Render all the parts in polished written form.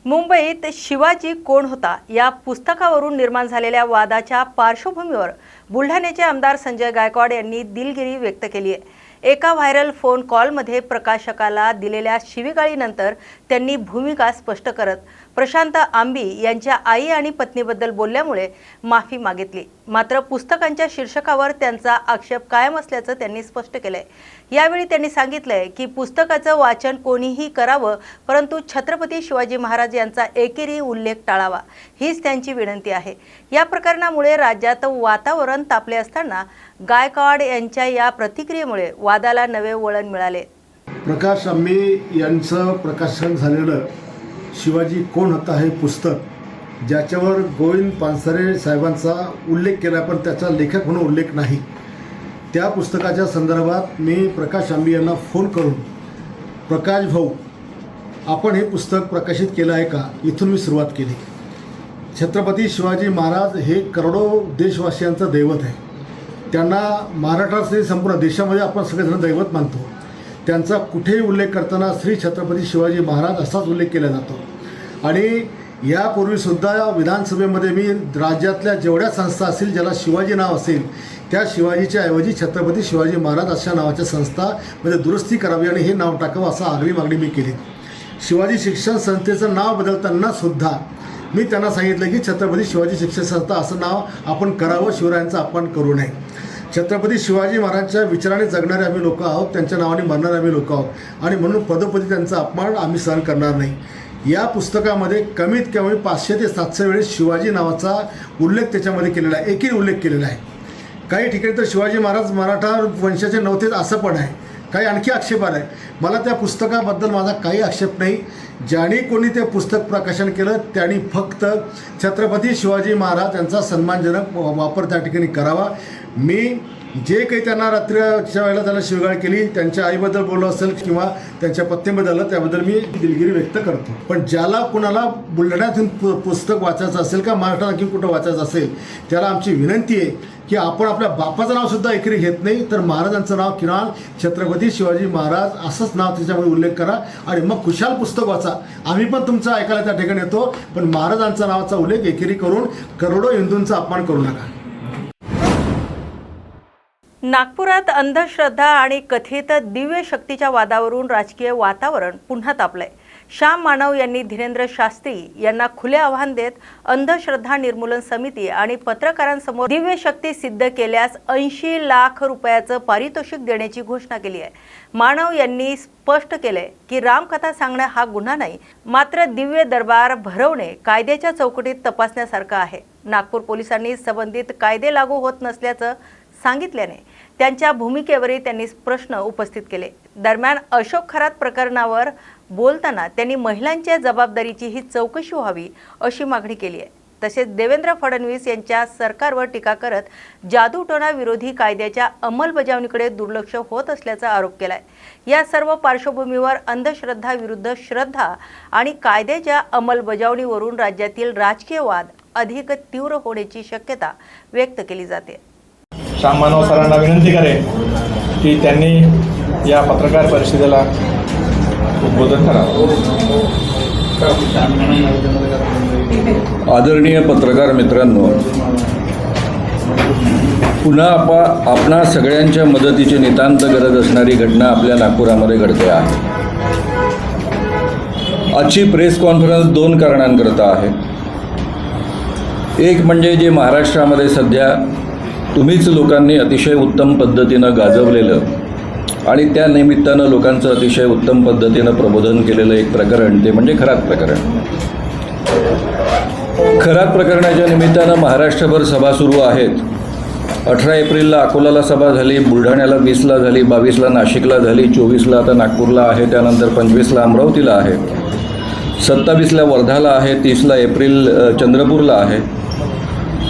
मुंबईत शिवाजी कोण होता या पुस्तकावरून निर्माण झालेल्या वादाच्या पार्श्वभूमीवर बुलढाण्याचे आमदार संजय गायकवाड यांनी दिलगिरी व्यक्त केली आहे। एका व्हायरल फोन कॉलमध्ये प्रकाशकाला दिलेल्या शिवीगाळीनंतर त्यांनी भूमिका स्पष्ट करत प्रशांत आंबी यांच्या आई आणि पत्नीबद्दल बोलल्यामुळे माफी मागितली। मात्र पुस्तकांच्या शीर्षकावर त्यांचा आक्षेप कायम असल्याचं त्यांनी स्पष्ट केलंय। यावेळी त्यांनी सांगितलंय की पुस्तकाचं वाचन कोणीही करावं, परंतु छत्रपती शिवाजी महाराज यांचा एकेरी उल्लेख टाळावा हीच त्यांची विनंती आहे। या प्रकरणामुळे राज्यात वातावरण तापले असताना गायकवाड यांच्या या प्रतिक्रियेमुळे वादाला नवे वळण मिळाले। प्रकाश आंबे यांचं प्रकाशन झालेलं शिवाजी कोण होता हे पुस्तक, ज्याच्यावर गोविंद पानसरे साहेबांचा उल्लेख केला पण त्याचा लेखक म्हणून उल्लेख नाही, त्या पुस्तकाच्या संदर्भात मी प्रकाश आंबे यांना फोन करून, प्रकाश भाऊ आपण हे पुस्तक प्रकाशित केलं आहे का, इथून मी सुरुवात केली। छत्रपती शिवाजी महाराज हे करोडो देशवासियांचं दैवत आहे। त्यांना महाराष्ट्रात संपूर्ण देशामध्ये आपण सगळेजण दैवत मानतो। त्यांचा कुठेही उल्लेख करताना श्री छत्रपती शिवाजी महाराज असाच उल्लेख केला जातो। आणि यापूर्वीसुद्धा विधानसभेमध्ये मी राज्यातल्या जेवढ्या संस्था असतील ज्याला शिवाजी नाव असेल त्या शिवाजीच्या ऐवजी छत्रपती शिवाजी महाराज अशा नावाच्या संस्थामध्ये दुरुस्ती करावी आणि हे नाव टाकावं असं आगळी मागणी मी केली। शिवाजी शिक्षण संस्थेचं नाव बदलताना सुद्धा मी त्यांना सांगितलं की छत्रपती शिवाजी शिक्षण संस्था असं नाव आपण करावं, शिवरायांचा अपमान करू नये। छत्रपती शिवाजी महाराजांच्या विचाराने जगणारे आम्ही लोक आहोत, त्यांच्या नावाने मरणारे आम्ही लोक आहोत आणि म्हणून पदोपदी त्यांचा अपमान आम्ही सहन करणार नाही। या पुस्तकामध्ये कमीत कमी 500 ते 700 वेळेस शिवाजी नावाचा उल्लेख त्याच्यामध्ये केलेला आहे, एकही उल्लेख केलेला आहे। काही ठिकाणी तर शिवाजी महाराज मराठा वंशाचे नव्हतेच असं पण आहे, काही आणखी आक्षेप आला आहे। मला त्या पुस्तकाबद्दल माझा काही आक्षेप नाही। ज्यांनी कोणी ते पुस्तक प्रकाशन केलं त्यांनी फक्त छत्रपती शिवाजी महाराज यांचा सन्मानजनक वापर त्या ठिकाणी करावा। मी जे काही त्यांना रात्रीच्या वेळेला त्याला शिवगाळ केली, त्यांच्या आईबद्दल बोललो असेल किंवा त्यांच्या पत्नीबद्दल, त्याबद्दल मी दिलगिरी व्यक्त करतो। पण ज्याला कुणाला बुलढाण्यातून पुस्तक वाचायचं असेल का महाराष्ट्रात आणखी कुठं वाचायचं असेल त्याला आमची विनंती आहे की आपण आपल्या बापाचं नावसुद्धा एकरी घेत नाही तर महाराजांचं नाव किंवा छत्रपती शिवाजी महाराज असंच नाव त्याच्यामध्ये उल्लेख करा आणि मग खुशाल पुस्तक वाचा। आम्ही पण तुमचं ऐकायला त्या ठिकाणी येतो, पण महाराजांचा नावाचा उल्लेख एकेरी करून करोडो हिंदूंचा अपमान करू नका। नागपुरात अंधश्रद्धा आणि कथित दिव्य शक्तीच्या वादावरून राजकीय वातावरण पुन्हा तापलंय। श्याम मानव यांनी धीरेंद्र शास्त्री यांना खुले आव्हान देत अंधश्रद्धा निर्मूलन समिती आणि पत्रकारांसमोर दिव्य शक्ती सिद्ध केल्यास 80 लाख रुपयाचं पारितोषिक देण्याची घोषणा केली आहे। मानव यांनी स्पष्ट केले की रामकथा सांगणं हा गुन्हा नाही, मात्र दिव्य दरबार भरवणे कायद्याच्या चौकटीत तपासण्यासारखं आहे। नागपूर पोलिसांनी संबंधित कायदे लागू होत नसल्याचं सांगितल्याने त्यांच्या भूमिकेवरही त्यांनी प्रश्न उपस्थित केले। दरम्यान अशोक खरात प्रकरणावर बोलताना त्यांनी महिलांच्या जबाबदारीची ही चौकशी व्हावी अशी मागणी केली आहे। तसेच देवेंद्र फडणवीस यांच्या सरकारवर टीका करत जादूटोणा विरोधी कायद्याच्या अंमलबजावणीकडे दुर्लक्ष होत असल्याचा आरोप केलाय। या सर्व पार्श्वभूमीवर अंधश्रद्धा विरुद्ध श्रद्धा आणि कायद्याच्या अंमलबजावणीवरून राज्यातील राजकीय वाद अधिक तीव्र होण्याची शक्यता व्यक्त केली जाते। श्याम मानव सरांना विनंती करेन की त्यांनी या पत्रकार परिषदेला उद्बोधन करावं। आदरणीय पत्रकार मित्रांनो, पुन्हा आपणा सगळ्यांच्या मदतीची नितांत गरज असणारी घटना आपल्या नागपुरामध्ये घडते आहे। आजची प्रेस कॉन्फरन्स 2 कारणांकरता आहे। एक म्हणजे जे महाराष्ट्रामध्ये सध्या तुम्हीच लोकांनी अतिशय उत्तम पद्धतीनं गाजवलेलं आणि त्या निमित्तानं लोकांचं अतिशय उत्तम पद्धतीनं प्रबोधन केलेलं एक प्रकरण, ते म्हणजे खरात प्रकरण। खरात प्रकरणाच्या निमित्तानं महाराष्ट्रभर सभा सुरू आहेत। 18 एप्रिलला अकोल्याला सभा झाली, बुलढाण्याला 20ला झाली, 22ला नाशिकला झाली, 24ला आता नागपूरला आहे, त्यानंतर 25ला अमरावतीला आहे, 27ला वर्धाला आहे, 30ला एप्रिल चंद्रपूरला आहे,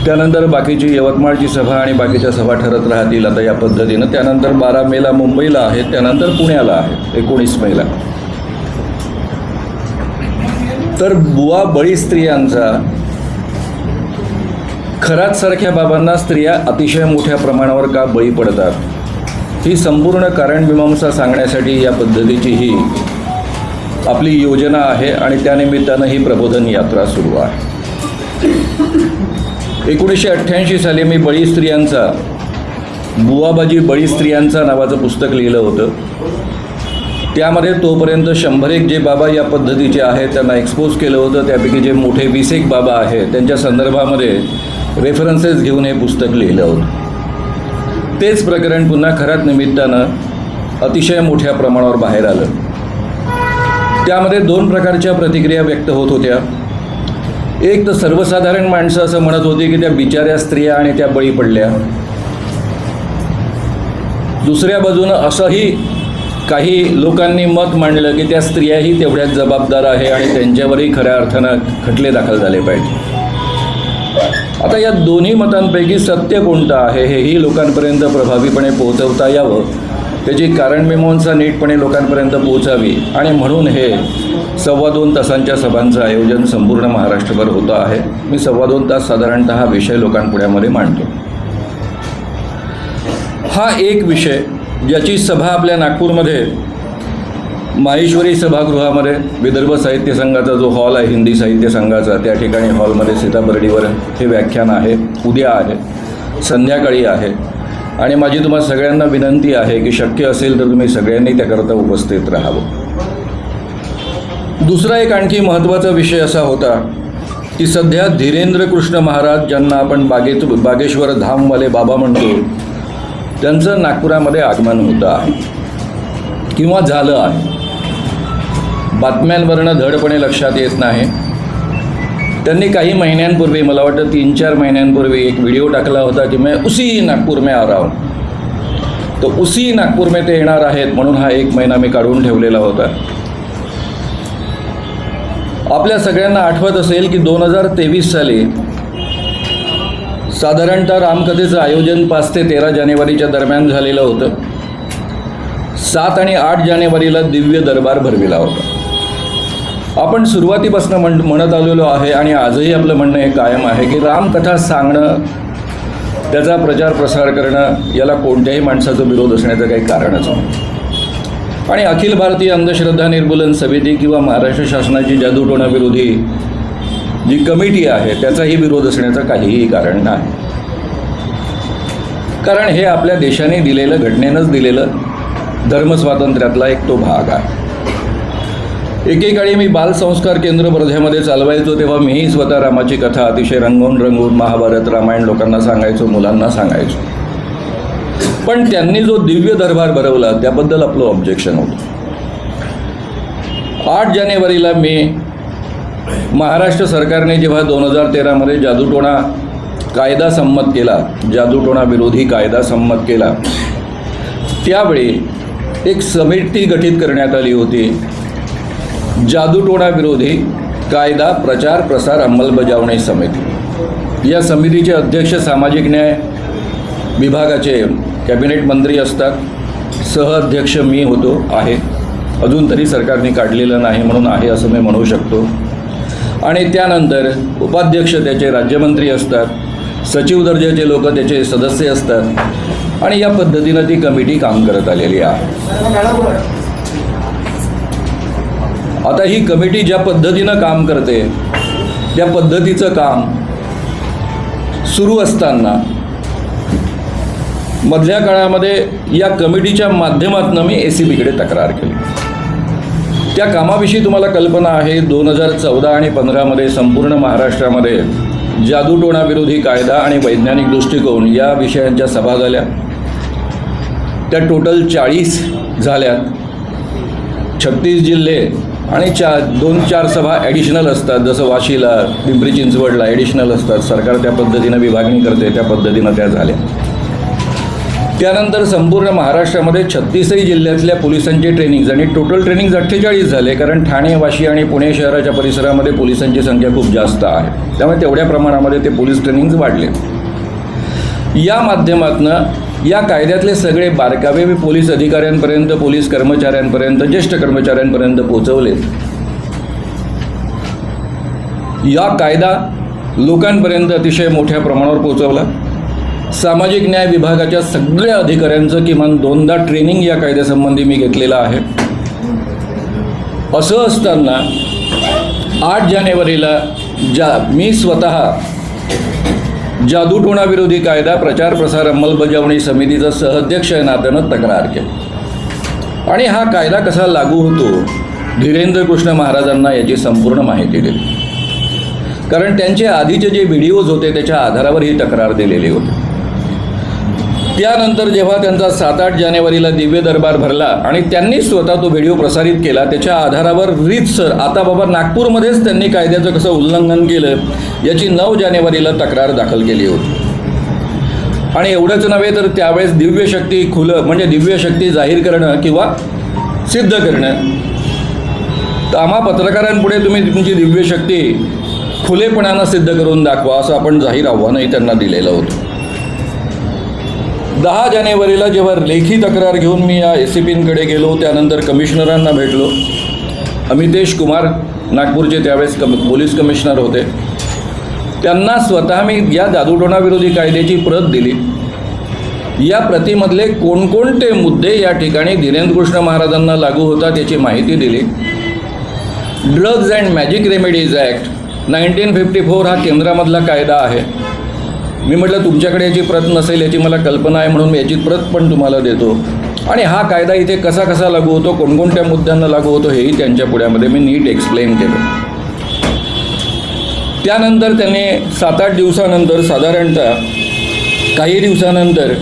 त्यानंतर बाकीची यवतमाळची सभा आणि बाकीच्या सभा ठरत राहतील आता या पद्धतीनं। त्यानंतर 12 मेला मुंबईला आहे, त्यानंतर पुण्याला आहे 19 मेला। तर बुवा बळी स्त्रियांचा खरातसारख्या बाबांना स्त्रिया अतिशय मोठ्या प्रमाणावर का बळी पडतात ही संपूर्ण कारणमीमांसा सांगण्यासाठी या पद्धतीची ही आपली योजना आहे आणि त्यानिमित्तानं ही प्रबोधन यात्रा सुरू आहे. 1988 साली मी बळी स्त्रियांचा बुवाबाजी बळी स्त्रियांचा नावाचं पुस्तक लिहिलं होतं. त्यामध्ये तोपर्यंत 101 जे बाबा या पद्धतीचे आहेत त्यांना एक्सपोज केलं होतं. त्यापैकी जे मोठे 20 बाबा आहेत त्यांच्या संदर्भामध्ये रेफरन्सेस घेऊन हे पुस्तक लिहिलं होतं. तेच प्रकरण पुन्हा खऱ्याच निमित्तानं अतिशय मोठ्या प्रमाणावर बाहेर आलं. त्यामध्ये 2 प्रकारच्या प्रतिक्रिया व्यक्त होत होत्या. एक तर सर्वसाधारण माणसं असं म्हणत होती की त्या बिचाऱ्या स्त्रिया आणि त्या बळी पडल्या. दुसऱ्या बाजूनं असंही काही लोकांनी मत मांडलं की त्या स्त्रियाही तेवढ्याच जबाबदार आहे आणि त्यांच्यावरही खऱ्या अर्थानं खटले दाखल झाले पाहिजे. आता या दोन्ही मतांपैकी सत्य कोणतं आहे हेही लोकांपर्यंत प्रभावीपणे पोहोचवता यावं, त्याची कारणमीमांसा नीटपणे लोकांपर्यंत पोहोचावी आणि म्हणून हे 2.25 तासांच्या सभांचं आयोजन संपूर्ण महाराष्ट्रभर होतं आहे. मी 2.25 तास साधारणतः हा विषय लोकांपुढ्यामध्ये मांडतो. हा एक विषय ज्याची सभा आपल्या नागपूरमध्ये माहेश्वरी सभागृहामध्ये विदर्भ साहित्य संघाचा जो हॉल आहे हिंदी साहित्य संघाचा, त्या ठिकाणी हॉलमध्ये सीताबर्डीवर हे व्याख्यान आहे. उद्या आहे, संध्याकाळी आहे आणि माझी तुम्हाला सगळ्यांना विनंती आहे की शक्य असेल तर तुम्ही सगळ्यांनी त्याकरता उपस्थित राहावं. दुसरा एक आणखी महत्त्वाचा विषय असा होता की सध्या धीरेंद्र कृष्ण महाराज ज्यांना आपण बागेश्वर धामवाले बाबा म्हणतो, त्यांचं नागपुरामध्ये आगमन होतं आहे किंवा झालं आहे. बातम्यांवरनं धडपणे लक्षात येत नाही. त्यांनी काही महिन्यांपूर्वी, मला वाटतं 3-4 महिन्यांपूर्वी एक व्हिडिओ टाकला होता की मैं उसी नागपूर में आ रहा हूं. तो उसी नागपूर में ते येणार आहेत म्हणून हा 1 महिना मी काढून ठेवलेला होता. आपल्या सगळ्यांना आठवत असेल की 2023 साली साधारणतः रामकथेचं आयोजन 5 ते 13 जानेवारीच्या दरम्यान झालेलं होतं. 7 आणि 8 जानेवारीला दिव्य दरबार भरविला होता. आपण सुरुवातीपासून म्हणत आलेलो आहे आणि आजही आपलं म्हणणं हे कायम आहे की रामकथा सांगणं, त्याचा प्रचार प्रसार करणं याला कोणत्याही माणसाचा विरोध असण्याचं काही कारणच नाही. आणि अखिल भारतीय अंधश्रद्धा निर्मूलन समिती किंवा महाराष्ट्र शासनाची जादूटोणा विरोधी जी कमिटी आहे त्याचाही विरोध असण्याचं काहीही कारण नाही. कारण हे आपल्या देशाने दिलेलं, घटनेनंच दिलेलं धर्मस्वातंत्र्यातला एक तो भाग आहे. एकेकाळी मी बालसंस्कार केंद्र वर्ध्यामध्ये चालवायचो तेव्हा मीही स्वतः रामाची कथा अतिशय रंगवून महाभारत रामायण लोकांना सांगायचो, मुलांना सांगायचो. पण त्यांनी जो दिव्य दरबार भरवला त्याबद्दल आपलं ऑब्जेक्शन होतं. 8 जानेवारीला मी महाराष्ट्र सरकारने जेव्हा 2013मध्ये जादूटोणा कायदा संमत केला, जादूटोणा विरोधी कायदा संमत केला, त्यावेळी एक समिती गठीत करण्यात आली होती, जादूटोणा विरोधी कायदा प्रचार प्रसार अंमलबजावणी समिती. या समितीचे अध्यक्ष सामाजिक न्याय विभागाचे कॅबिनेट मंत्री असतात. सहअध्यक्ष मी आहे. अजून तरी सरकारने काढलेलं नाही म्हणून आहे असं मी म्हणू शकतो. आणि त्यानंतर उपाध्यक्ष त्याचे राज्यमंत्री असतात, सचिव दर्जाचे लोक त्याचे सदस्य असतात आणि या पद्धतीनं ती कमिटी काम करत आलेली आहे. आता ही कमिटी ज्या पद्धतीनं काम करते त्या पद्धतीचं काम सुरू असताना मधल्या काळामध्ये या कमिटीच्या माध्यमातून मी ACBकडे तक्रार केली. त्या कामाविषयी तुम्हाला कल्पना आहे. 2014 आणि 15मध्ये संपूर्ण महाराष्ट्रामध्ये जादूटोणा विरोधी कायदा आणि वैज्ञानिक दृष्टिकोन या विषयांच्या सभा झाल्या. त्या टोटल 40 झाल्यात. 36 जिल्हे आणि 2-4 सभा ॲडिशनल असतात, जसं वाशीला, पिंपरी चिंचवडला ॲडिशनल असतात. सरकार त्या पद्धतीनं विभागणी करते, त्या पद्धतीनं त्या झाल्या. त्यानंतर संपूर्ण महाराष्ट्रामध्ये 36 जिल्ह्यातल्या पोलिसांचे ट्रेनिंग्ज आणि टोटल ट्रेनिंग्ज 48 झाले. कारण ठाणे, वाशी आणि पुणे शहराच्या परिसरामध्ये पोलिसांची संख्या खूप जास्त आहे, त्यामुळे तेवढ्या प्रमाणामध्ये ते पोलीस ट्रेनिंग्ज वाढले. या माध्यमातून या कायद्यातले सगळे बारकावे मी पोलीस अधिकाऱ्यांपर्यंत, पोलीस कर्मचाऱ्यांपर्यंत, ज्येष्ठ कर्मचाऱ्यांपर्यंत पोहोचवले. या कायदा लोकांपर्यंत अतिशय मोठ्या प्रमाणावर पोहोचवला. सामाजिक न्याय विभागाच्या सगळ्या अधिकाऱ्यांचं किमान 2दा ट्रेनिंग या कायद्यासंबंधी मी घेतलेलं आहे. असं असताना 8 जानेवारीला मी स्वतः जादूटोणाविरोधी कायदा प्रचार प्रसार अंमलबजावणी समितीचा सहअध्यक्ष या नात्यानं तक्रार केली आणि हा कायदा कसा लागू होतो धीरेंद्र कृष्ण महाराजांना याची संपूर्ण माहिती दिली. कारण त्यांचे आधीचे जे व्हिडिओज होते त्याच्या आधारावर ही तक्रार दिलेली होती. त्यानंतर जेव्हा त्यांचा 7-8 जानेवारीला दिव्य दरबार भरला आणि त्यांनी स्वतः तो व्हिडिओ प्रसारित केला, त्याच्या आधारावर रीतसर आता बाबा नागपूरमध्येच त्यांनी कायद्याचं कसं उल्लंघन केलं याची 9 जानेवारीला तक्रार दाखल केली होती. आणि एवढंच नव्हे तर त्यावेळेस दिव्य शक्ती खुलं म्हणजे दिव्य शक्ती जाहीर करणं किंवा सिद्ध करणं, तर आम्हा पत्रकारांपुढे तुम्ही तुमची दिव्य शक्ती खुलेपणानं सिद्ध करून दाखवा असं आपण जाहीर आव्हानही त्यांना दिलेलं होतं. 10 जानेवारीला जेव्हा लेखी तक्रार घेऊन मी या ACPंकडे गेलो, त्यानंतर कमिशनरांना भेटलो. अमितेश कुमार नागपूरचे त्यावेळेस पोलीस कमिशनर होते. त्यांना स्वतः मी या जादूटोणाविरोधी कायद्याची प्रत दिली. या प्रतीमधले कोणकोणते मुद्दे या ठिकाणी धीरेंद्र कृष्ण महाराजांना लागू होतात याची माहिती दिली. Drugs and magic remedies act 1954 हा केंद्रामधला कायदा आहे. मी म्हटलं तुमच्याकडे याची प्रत नसेल याची मला कल्पना आहे, म्हणून मी याची प्रत पण तुम्हाला देतो. आणि हा कायदा इथे कसा कसा लागू होतो, कोणकोणत्या मुद्द्यांना लागू होतो हेही त्यांच्या पुढ्यामध्ये मी नीट एक्सप्लेन केलं. त्यानंतर त्यांनी 7-8 दिवसानंतर साधारणतः काही दिवसानंतर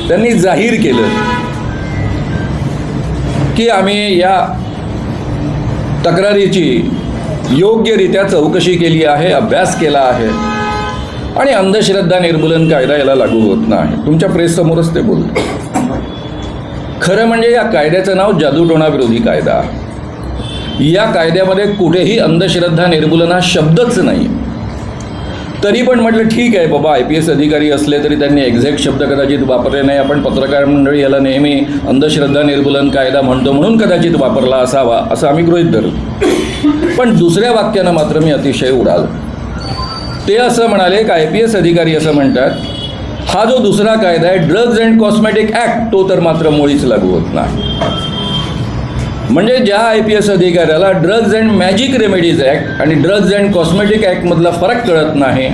त्यांनी जाहीर केलं की आम्ही या तक्रारीची योग्यरित्या चौकशी केली आहे, अभ्यास केला आहे आणि अंधश्रद्धा निर्मूलन कायदा याला लागू होत नाही. तुमच्या प्रेससमोरच ते बोलतो. खरं म्हणजे या कायद्याचं नाव जादूटोणाविरोधी कायदा. या कायद्यामध्ये कुठेही अंधश्रद्धा निर्मूलन हा शब्दच नाही. तरी पण म्हटलं ठीक आहे बाबा, IPS अधिकारी असले तरी त्यांनी एक्झॅक्ट शब्द कदाचित वापरले नाही. आपण पत्रकार मंडळी याला नेहमी अंधश्रद्धा निर्मूलन कायदा म्हणतो म्हणून कदाचित वापरला असावा असं आम्ही गृहीत धरलो. पण दुसऱ्या वाक्यानं मात्र मी अतिशय उडालो. ते असं म्हणाले की IPS अधिकारी असं म्हणतात हा जो दुसरा कायदा आहे ड्रग्ज अँड कॉस्मेटिक ॲक्ट तो तर मात्र मुळीच लागू होत नाही. म्हणजे ज्या IPS अधिकाऱ्याला drugs and magic remedies act आणि ड्रग्ज अँड कॉस्मेटिक ॲक्टमधला फरक कळत नाही